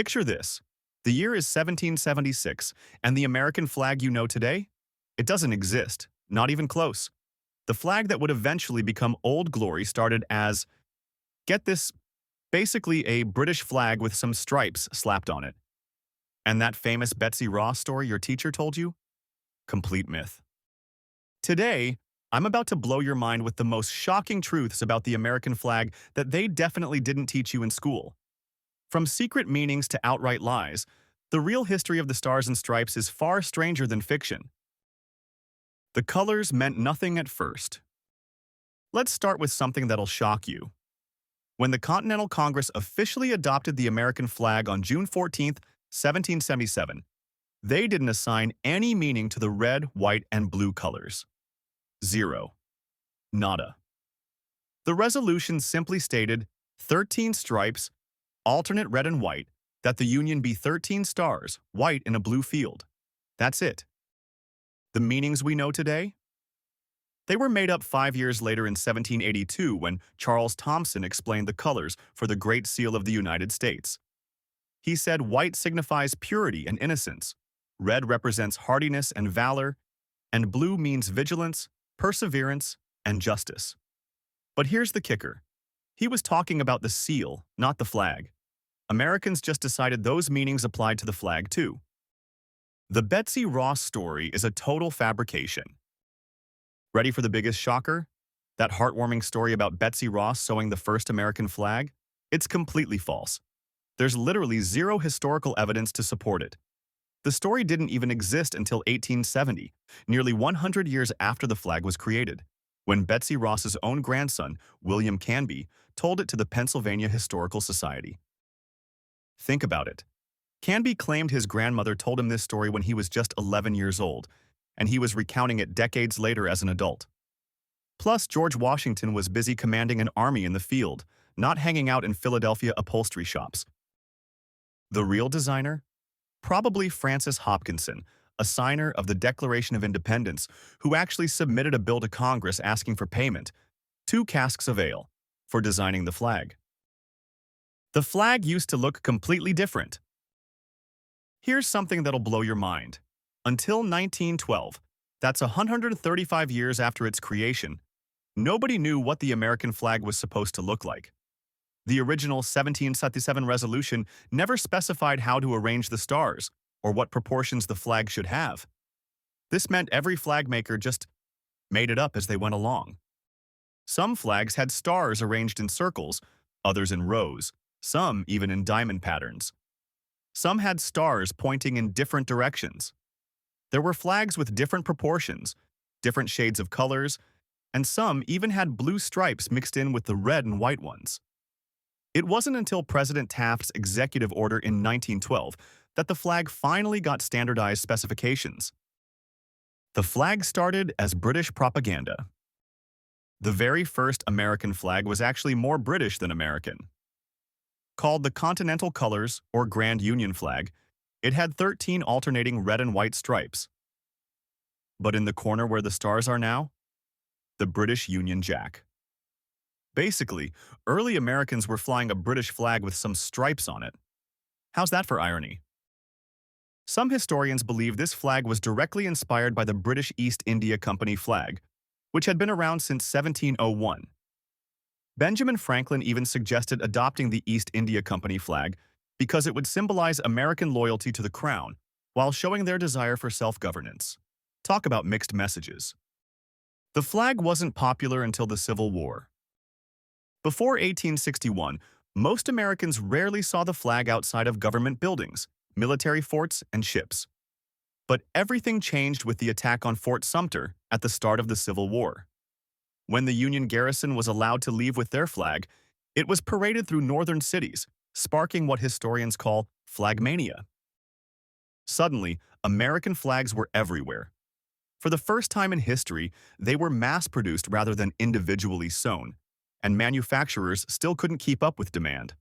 Picture this. The year is 1776, and the American flag you know today? It doesn't exist, not even close. The flag that would eventually become Old Glory started as, get this, basically a British flag with some stripes slapped on it. And that famous Betsy Ross story your teacher told you? Complete myth. Today, I'm about to blow your mind with the most shocking truths about the American flag that they definitely didn't teach you in school. From secret meanings to outright lies, the real history of the Stars and Stripes is far stranger than fiction. The colors meant nothing at first. Let's start with something that'll shock you. When the Continental Congress officially adopted the American flag on June 14, 1777, they didn't assign any meaning to the red, white, and blue colors. Zero. Nada. The resolution simply stated 13 stripes, alternate red and white, that the Union be 13 stars, white in a blue field. That's it. The meanings we know today? They were made up 5 years later in 1782 when Charles Thomson explained the colors for the Great Seal of the United States. He said white signifies purity and innocence, red represents hardiness and valor, and blue means vigilance, perseverance, and justice. But here's the kicker. He was talking about the seal, not the flag. Americans just decided those meanings applied to the flag too. The Betsy Ross story is a total fabrication. Ready for the biggest shocker? That heartwarming story about Betsy Ross sewing the first American flag? It's completely false. There's literally zero historical evidence to support it. The story didn't even exist until 1870, nearly 100 years after the flag was created, when Betsy Ross's own grandson, William Canby, told it to the Pennsylvania Historical Society. Think about it. Canby claimed his grandmother told him this story when he was just 11 years old, and he was recounting it decades later as an adult. Plus, George Washington was busy commanding an army in the field, not hanging out in Philadelphia upholstery shops. The real designer? Probably Francis Hopkinson, a signer of the Declaration of Independence, who actually submitted a bill to Congress asking for payment, 2 casks of ale, for designing the flag. The flag used to look completely different. Here's something that'll blow your mind. Until 1912, that's 135 years after its creation, nobody knew what the American flag was supposed to look like. The original 1777 resolution never specified how to arrange the stars or what proportions the flag should have. This meant every flag maker just made it up as they went along. Some flags had stars arranged in circles, others in rows, some even in diamond patterns. Some had stars pointing in different directions. There were flags with different proportions, different shades of colors, and some even had blue stripes mixed in with the red and white ones. It wasn't until President Taft's executive order in 1912 that the flag finally got standardized specifications. The flag started as British propaganda. The very first American flag was actually more British than American. Called the Continental Colors or Grand Union Flag, it had 13 alternating red and white stripes. But in the corner where the stars are now, the British Union Jack. Basically, early Americans were flying a British flag with some stripes on it. How's that for irony? Some historians believe this flag was directly inspired by the British East India Company flag, which had been around since 1701. Benjamin Franklin even suggested adopting the East India Company flag because it would symbolize American loyalty to the crown while showing their desire for self-governance. Talk about mixed messages. The flag wasn't popular until the Civil War. Before 1861, most Americans rarely saw the flag outside of government buildings, military forts, and ships. But everything changed with the attack on Fort Sumter at the start of the Civil War. When the Union garrison was allowed to leave with their flag, it was paraded through northern cities, sparking what historians call flagmania. Suddenly, American flags were everywhere. For the first time in history, they were mass-produced rather than individually sewn, and manufacturers still couldn't keep up with demand.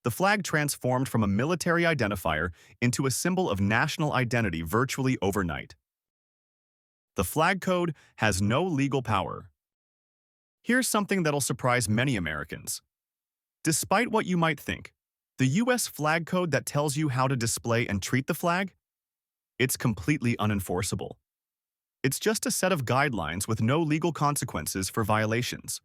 The flag transformed from a military identifier into a symbol of national identity virtually overnight. The flag code has no legal power. Here's something that'll surprise many Americans. Despite what you might think, The US flag code that tells you how to display and treat the flag? It's completely unenforceable. It's just a set of guidelines with no legal consequences for violations.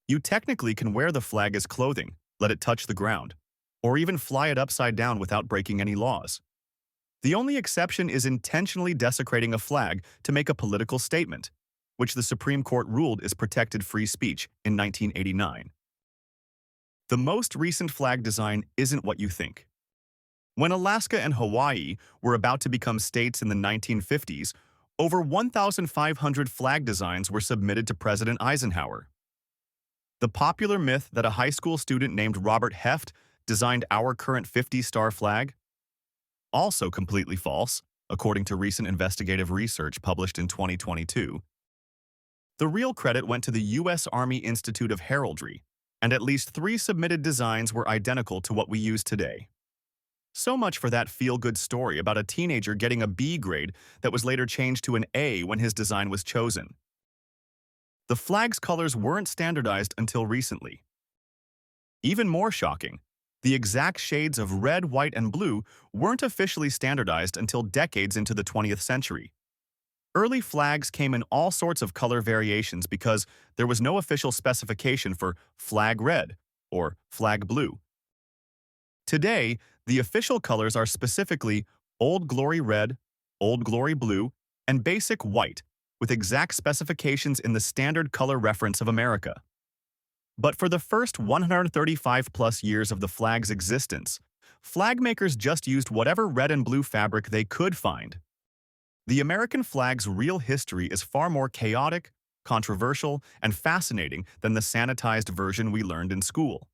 You technically can wear the flag as clothing, let it touch the ground, or even fly it upside down without breaking any laws. The only exception is intentionally desecrating a flag to make a political statement, which the Supreme Court ruled is protected free speech in 1989. The most recent flag design isn't what you think. When Alaska and Hawaii were about to become states in the 1950s, over 1,500 flag designs were submitted to President Eisenhower. The popular myth that a high school student named Robert Heft designed our current 50-star flag? Also completely false, according to recent investigative research published in 2022. The real credit went to the U.S. Army Institute of Heraldry, and at least 3 submitted designs were identical to what we use today. So much for that feel-good story about a teenager getting a B grade that was later changed to an A when his design was chosen. The flag's colors weren't standardized until recently. Even more shocking, the exact shades of red, white, and blue weren't officially standardized until decades into the 20th century. Early flags came in all sorts of color variations because there was no official specification for flag red or flag blue. Today, the official colors are specifically Old Glory Red, Old Glory Blue, and Basic White, with exact specifications in the Standard Color Reference of America. But for the first 135-plus years of the flag's existence, flag makers just used whatever red and blue fabric they could find. The American flag's real history is far more chaotic, controversial, and fascinating than the sanitized version we learned in school.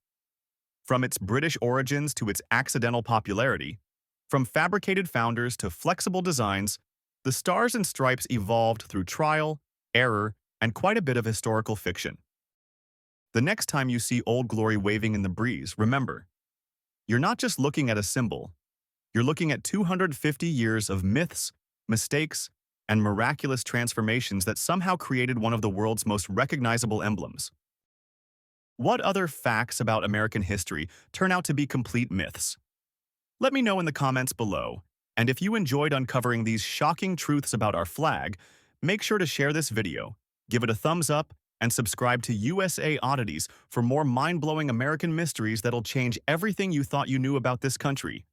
From its British origins to its accidental popularity, from fabricated founders to flexible designs, the stars and stripes evolved through trial, error, and quite a bit of historical fiction. The next time you see Old Glory waving in the breeze, remember, you're not just looking at a symbol, you're looking at 250 years of myths, mistakes, and miraculous transformations that somehow created one of the world's most recognizable emblems. What other facts about American history turn out to be complete myths? Let me know in the comments below, and if you enjoyed uncovering these shocking truths about our flag, make sure to share this video, give it a thumbs up, and subscribe to USA Oddities for more mind-blowing American mysteries that'll change everything you thought you knew about this country.